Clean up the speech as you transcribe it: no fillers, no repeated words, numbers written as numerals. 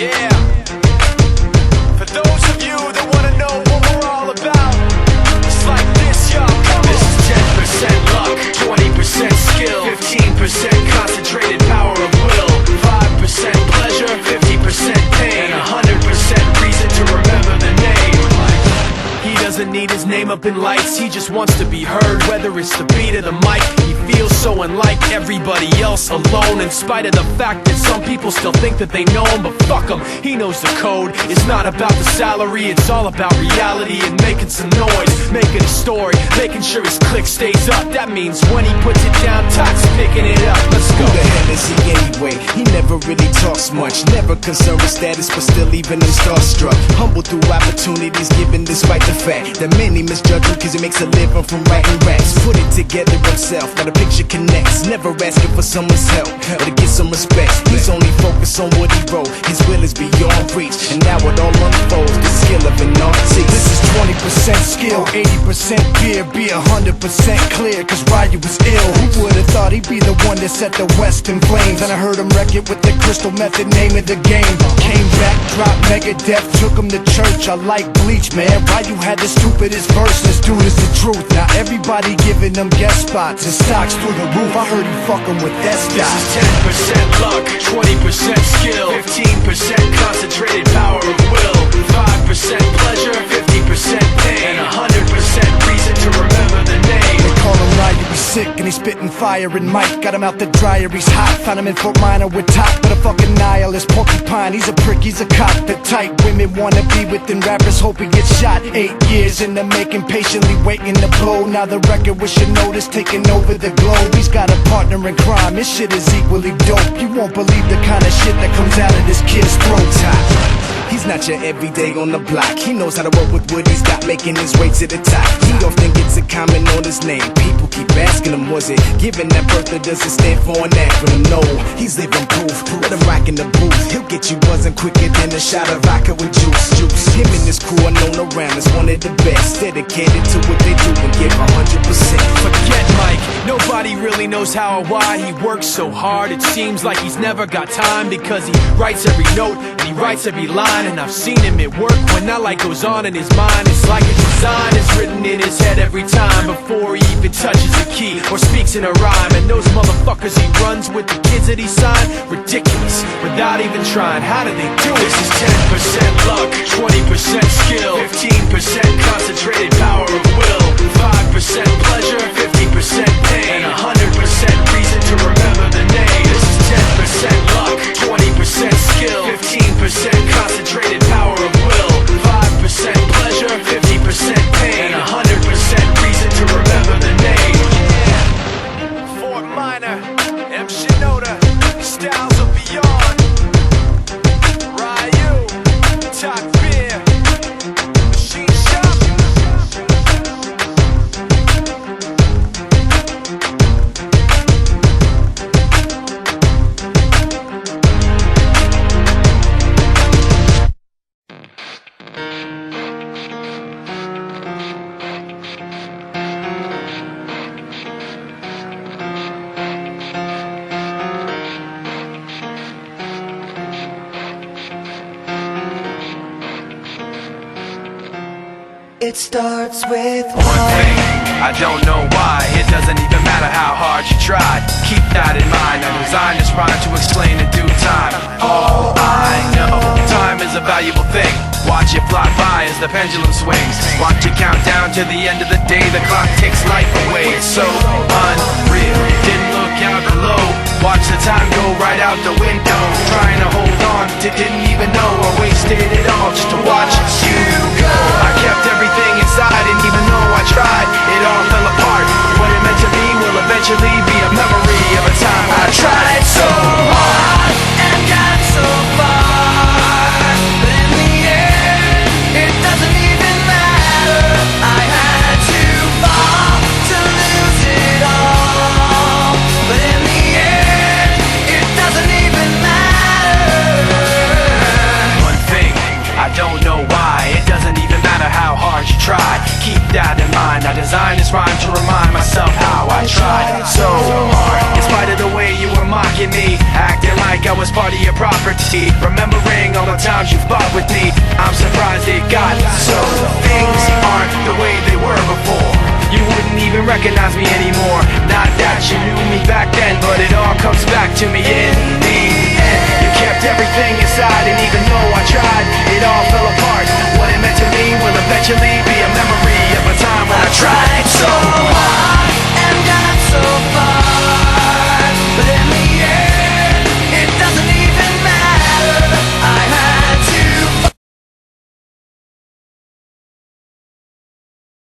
Yeah. For those of you that wanna know what we're all about, it's like this, y'all. This is 10% luck, 20% skill, 15% concentrated power of will, 5% pleasure, 50% pain, and 100% reason to remember the name. He doesn't need his name up in lights, he just wants to be heard, whether it's the beat or the mic. He feels so unlike everybody else, alone, in spite of the fact that some people still think that they know him. But fuck him, he knows the code. It's not about the salary, it's all about reality and making some noise, making a story, making sure his click stays up. That means when he puts it down, Tox picking it up. Let's go. Who the hell is he anyway? He never really talks much, never concerned with status, but still leaving him starstruck. Humble through opportunities given despite the fact that many misjudge him cause he makes a living from writing raps. Put it together himself, now the picture connects, never asking for someone's help or to get some respect. He's only focused on what he wrote, his will is beyond reach, and now it all unfolds, the skill of an artist. This is 20% skill, 80% fear, be 100% clear, cause Ryu was ill. Who would've thought he'd be the one that set the West in flames? And I heard him wreck it with the crystal method, name of the game. Came back, dropped Megadeth, took him to church. I like Bleach, man, Ryu had the stupidest verse, this dude is the truth. Now everybody giving them guest spots and stocks through the roof. I heard he fucking with that stock. This is 10% luck, 20% skill, 15% concentrated power of will, 5% pleasure, 50% pain, and 100% reason to remember the name. They call him Ryu, he's sick and he's spitting fire. And Mike got him out the dryer, he's hot. Found him in Fort Minor with top, but a fucking nihilist porcupine. He's a prick, he's a cop. The type women wanna be within rappers, hope he gets shot. 8 years in the making, patiently waiting to blow. Now the record with your notice taking over the globe. He's got a partner in crime, his shit is equally dope. You won't believe the kind of shit that comes out of this kid's throat. He's not your everyday on the block. He knows how to work with what he's got, making his way to the top. He often gets a comment on his name. People keep asking him, was it given that birth or does it stand for an acronym? No, he's living proof. Let him rock in the booth. He'll get you buzzing quicker than a shot of vodka with juice. Him and his crew are known around as one of the best, dedicated to what they do and give 100%. Forget Mike, nobody really knows how or why he works so hard. It seems like he's never got time, because he writes every note and he writes every line. And I've seen him at work when that light goes on in his mind. It's like a design is written in his head every time before he even touches a key or speaks in a rhyme. And those motherfuckers he runs with, the kids that he signed, ridiculous, without even trying. How do they do it? This is 10% luck, 20% skill, 15% concentrated power of will, 5% pleasure, 50% pain, and 100% reason to remember the name. This is 10% luck, 20% skill, 15% concentrated power of will, 5% pleasure, 50% pain, and 100% reason to remember the name. Yeah. Fort Minor, M. Shinoda, styles of beyond. Ryu, Talk Beer, Machine Shop. It starts with One thing, I don't know why. It doesn't even matter how hard you try. Keep that in mind. I designed this rhyme to explain in due time. All I know, time is a valuable thing. Watch it fly by as the pendulum swings. Watch it count down to the end of the day. The clock takes life away. It's so unreal. Didn't look out below. Watch the time go right out the window. Trying to hold on to didn't even know I wasted it all just to watch you go. I kept everything inside, and even though I tried, it all fell apart. What it meant to be will eventually be a memory of a time I tried so hard and got so far, but in the end, it doesn't even matter. I had to fall to lose it all, but in the end, it doesn't even matter. One thing, I don't know why. It doesn't even matter how hard you try. Keep that in mind. I designed this rhyme to remind myself how I tried so hard. In spite of the way you were mocking me, acting like I was part of your property. Remembering all the times you fought with me, I'm surprised it got so. Things aren't the way they were before. You wouldn't even recognize me anymore. Not that you knew me back then, but it all comes back to me in the end. You kept everything inside, and even though I tried, it all fell apart. What it meant to me will eventually be